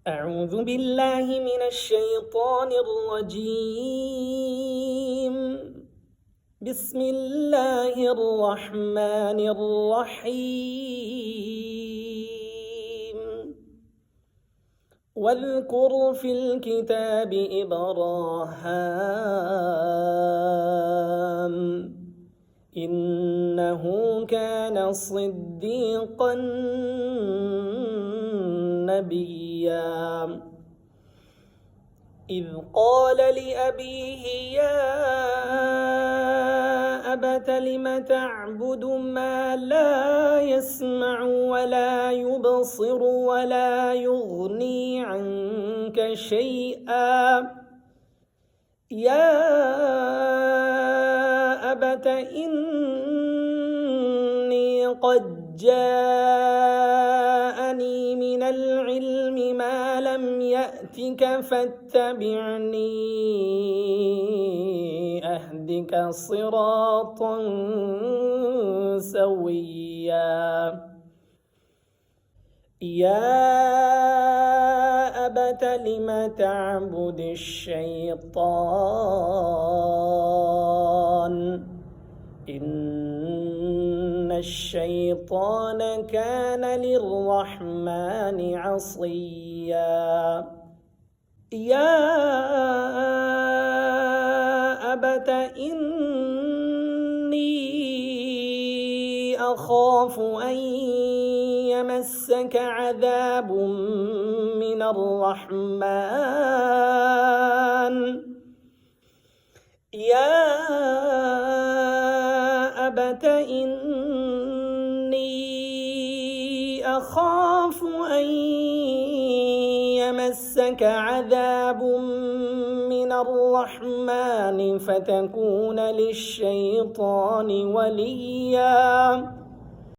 أعوذ بالله من الشيطان الرجيم. بسم الله الرحمن الرحيم. واذكر في الكتاب إبراهام إنه كان صديقا نبيا إذ قال لأبيه يا أبت لم تعبد ما لا يسمع ولا يبصر ولا يغني عنك شيئا يا أبت إني قد جاءني من العلم ما لم يأتك فاتبعني أهدك صراطا سويا يا أبت لم تعبد الشيطان إن الشيطان كان للرحمن عصيا يا أبت إني أخاف أن يمسك عذاب من الرحمن يا أبت إني أخاف أن يمسك عذاب من الرحمن فتكون للشيطان وليا